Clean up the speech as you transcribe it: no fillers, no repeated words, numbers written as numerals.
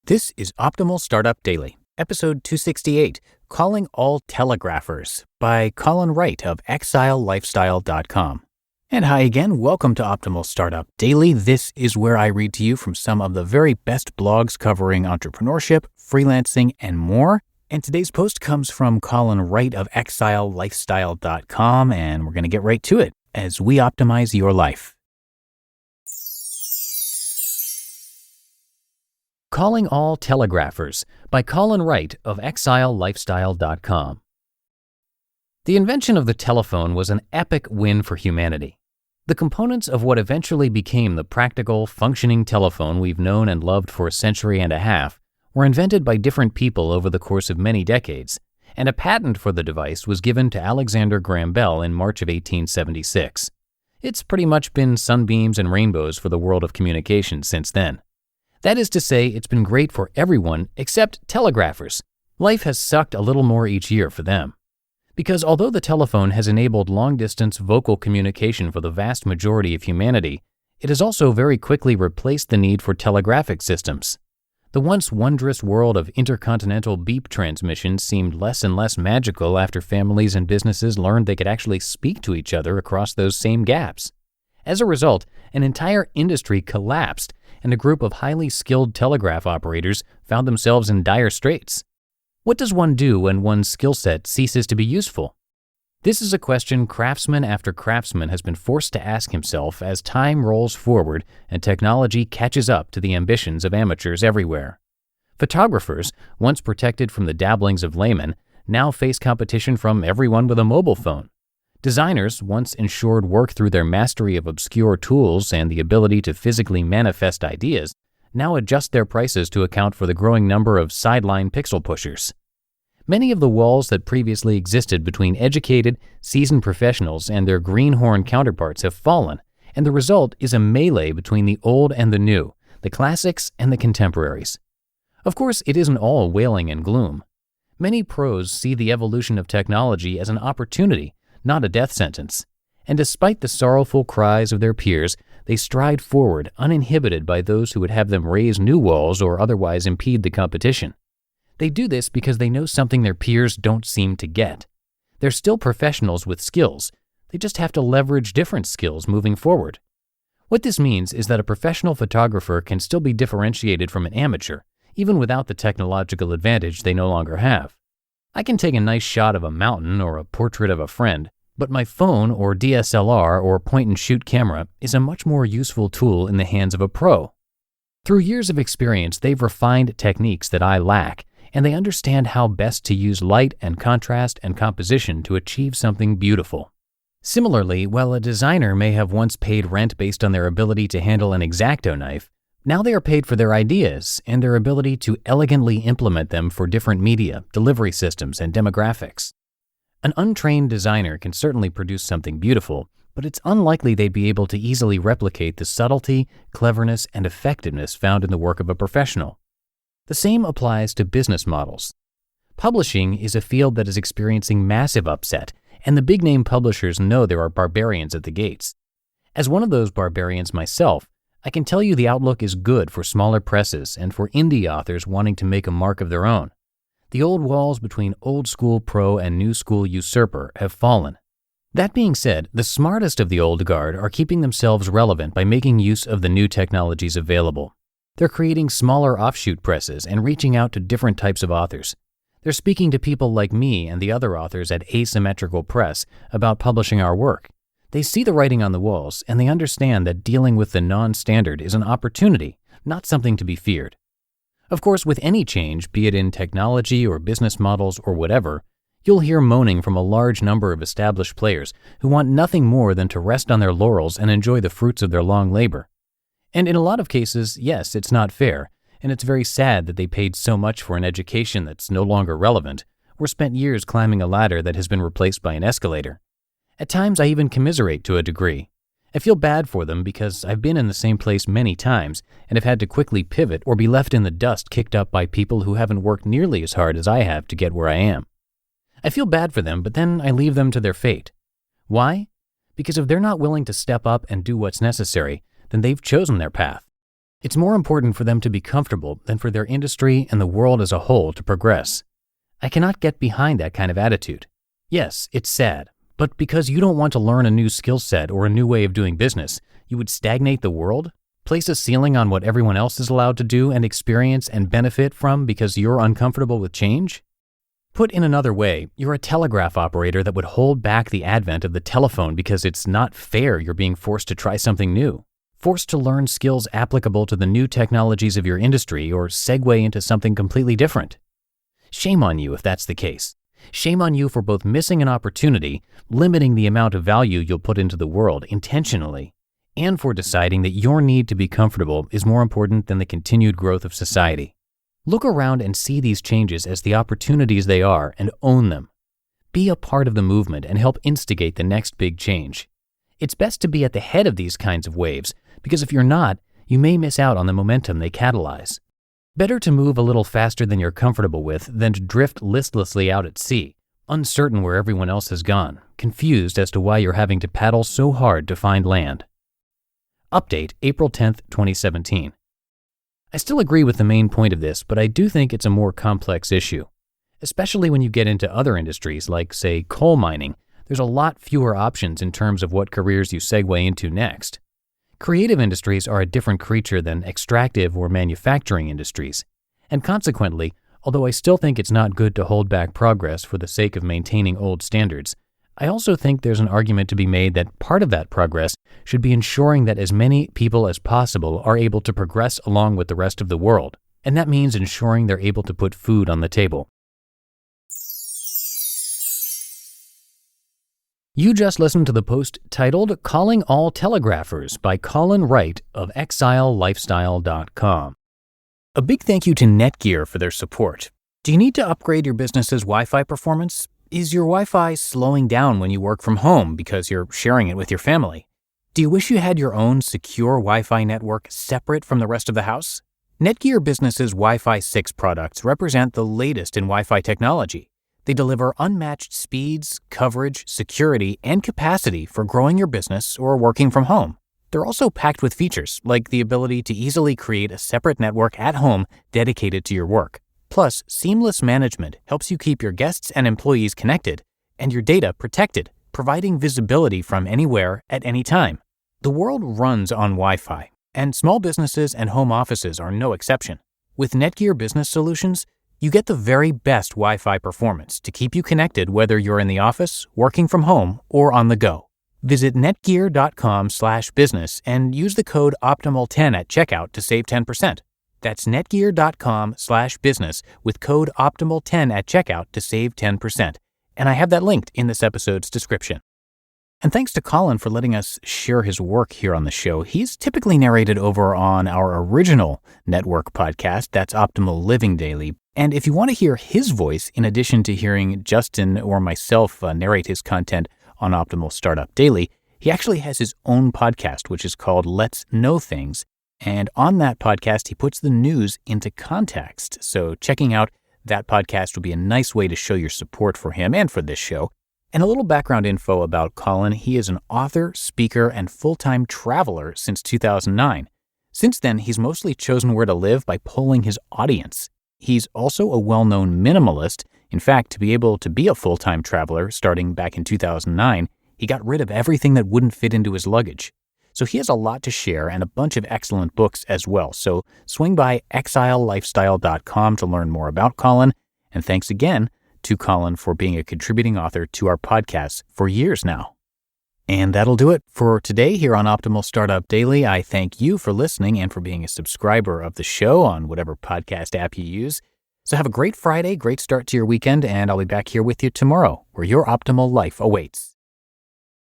This is Optimal Startup Daily, episode 268, Calling All Telegraphers by Colin Wright of ExileLifestyle.com. And hi again, welcome to Optimal Startup Daily. This is where I read to you from some of the very best blogs covering entrepreneurship, freelancing, and more. And today's post comes from Colin Wright of ExileLifestyle.com, and we're going to get right to it as we optimize your life. Calling All Telegraphers by Colin Wright of ExileLifestyle.com. The invention of the telephone was an epic win for humanity. The components of what eventually became the practical, functioning telephone we've known and loved for a century and a half were invented by different people over the course of many decades, and a patent for the device was given to Alexander Graham Bell in March of 1876. It's pretty much been sunbeams and rainbows for the world of communication since then. That is to say, it's been great for everyone except telegraphers. Life has sucked a little more each year for them. Because although the telephone has enabled long-distance vocal communication for the vast majority of humanity, it has also very quickly replaced the need for telegraphic systems. The once wondrous world of intercontinental beep transmissions seemed less and less magical after families and businesses learned they could actually speak to each other across those same gaps. As a result, an entire industry collapsed, and a group of highly skilled telegraph operators found themselves in dire straits. What does one do when one's skill set ceases to be useful? This is a question craftsman after craftsman has been forced to ask himself as time rolls forward and technology catches up to the ambitions of amateurs everywhere. Photographers, once protected from the dabblings of laymen, now face competition from everyone with a mobile phone. Designers, once ensured work through their mastery of obscure tools and the ability to physically manifest ideas, now adjust their prices to account for the growing number of sideline pixel pushers. Many of the walls that previously existed between educated, seasoned professionals and their greenhorn counterparts have fallen, and the result is a melee between the old and the new, the classics and the contemporaries. Of course, it isn't all wailing and gloom. Many pros see the evolution of technology as an opportunity, not a death sentence, and despite the sorrowful cries of their peers, they stride forward uninhibited by those who would have them raise new walls or otherwise impede the competition. They do this because they know something their peers don't seem to get. They're still professionals with skills, they just have to leverage different skills moving forward. What this means is that a professional photographer can still be differentiated from an amateur, even without the technological advantage they no longer have. I can take a nice shot of a mountain or a portrait of a friend, but my phone or DSLR or point-and-shoot camera is a much more useful tool in the hands of a pro. Through years of experience, they've refined techniques that I lack, and they understand how best to use light and contrast and composition to achieve something beautiful. Similarly, while a designer may have once paid rent based on their ability to handle an X-Acto knife, now they are paid for their ideas and their ability to elegantly implement them for different media, delivery systems, and demographics. An untrained designer can certainly produce something beautiful, but it's unlikely they'd be able to easily replicate the subtlety, cleverness, and effectiveness found in the work of a professional. The same applies to business models. Publishing is a field that is experiencing massive upset, and the big-name publishers know there are barbarians at the gates. As one of those barbarians myself, I can tell you the outlook is good for smaller presses and for indie authors wanting to make a mark of their own. The old walls between old-school pro and new-school usurper have fallen. That being said, the smartest of the old guard are keeping themselves relevant by making use of the new technologies available. They're creating smaller offshoot presses and reaching out to different types of authors. They're speaking to people like me and the other authors at Asymmetrical Press about publishing our work. They see the writing on the walls, and they understand that dealing with the non-standard is an opportunity, not something to be feared. Of course, with any change, be it in technology or business models or whatever, you'll hear moaning from a large number of established players who want nothing more than to rest on their laurels and enjoy the fruits of their long labor. And in a lot of cases, yes, it's not fair, and it's very sad that they paid so much for an education that's no longer relevant, or spent years climbing a ladder that has been replaced by an escalator. At times, I even commiserate to a degree. I feel bad for them because I've been in the same place many times and have had to quickly pivot or be left in the dust kicked up by people who haven't worked nearly as hard as I have to get where I am. I feel bad for them, but then I leave them to their fate. Why? Because if they're not willing to step up and do what's necessary, then they've chosen their path. It's more important for them to be comfortable than for their industry and the world as a whole to progress. I cannot get behind that kind of attitude. Yes, it's sad, but because you don't want to learn a new skill set or a new way of doing business, you would stagnate the world? Place a ceiling on what everyone else is allowed to do and experience and benefit from because you're uncomfortable with change? Put in another way, you're a telegraph operator that would hold back the advent of the telephone because it's not fair you're being forced to try something new, forced to learn skills applicable to the new technologies of your industry or segue into something completely different. Shame on you if that's the case. Shame on you for both missing an opportunity, limiting the amount of value you'll put into the world intentionally, and for deciding that your need to be comfortable is more important than the continued growth of society. Look around and see these changes as the opportunities they are and own them. Be a part of the movement and help instigate the next big change. It's best to be at the head of these kinds of waves because if you're not, you may miss out on the momentum they catalyze. Better to move a little faster than you're comfortable with than to drift listlessly out at sea, uncertain where everyone else has gone, confused as to why you're having to paddle so hard to find land. Update, April 10th, 2017. I still agree with the main point of this, but I do think it's a more complex issue. Especially when you get into other industries like, say, coal mining, there's a lot fewer options in terms of what careers you segue into next. Creative industries are a different creature than extractive or manufacturing industries, and consequently, although I still think it's not good to hold back progress for the sake of maintaining old standards, I also think there's an argument to be made that part of that progress should be ensuring that as many people as possible are able to progress along with the rest of the world, and that means ensuring they're able to put food on the table. You just listened to the post titled Calling All Telegraphers by Colin Wright of ExileLifestyle.com. A big thank you to Netgear for their support. Do you need to upgrade your business's Wi-Fi performance? Is your Wi-Fi slowing down when you work from home because you're sharing it with your family? Do you wish you had your own secure Wi-Fi network separate from the rest of the house? Netgear Business's Wi-Fi 6 products represent the latest in Wi-Fi technology. They deliver unmatched speeds, coverage, security, and capacity for growing your business or working from home. They're also packed with features like the ability to easily create a separate network at home dedicated to your work. Plus, seamless management helps you keep your guests and employees connected and your data protected, providing visibility from anywhere at any time. The world runs on Wi-Fi, and small businesses and home offices are no exception. With Netgear Business Solutions, you get the very best Wi-Fi performance to keep you connected whether you're in the office, working from home, or on the go. Visit netgear.com/business and use the code OPTIMAL10 at checkout to save 10%. That's netgear.com/business with code OPTIMAL10 at checkout to save 10%. And I have that linked in this episode's description. And thanks to Colin for letting us share his work here on the show. He's typically narrated over on our original network podcast, that's Optimal Living Daily. And if you want to hear his voice, in addition to hearing Justin or myself narrate his content on Optimal Startup Daily, he actually has his own podcast, which is called Let's Know Things. And on that podcast, he puts the news into context. So checking out that podcast would be a nice way to show your support for him and for this show. And a little background info about Colin. He is an author, speaker, and full-time traveler since 2009. Since then, he's mostly chosen where to live by polling his audience. He's also a well-known minimalist. In fact, to be able to be a full-time traveler starting back in 2009, he got rid of everything that wouldn't fit into his luggage. So he has a lot to share and a bunch of excellent books as well. So swing by ExileLifestyle.com to learn more about Colin. And thanks again to Colin for being a contributing author to our podcast for years now. And that'll do it for today here on Optimal Startup Daily. I thank you for listening and for being a subscriber of the show on whatever podcast app you use. So have a great Friday, great start to your weekend, and I'll be back here with you tomorrow where your optimal life awaits.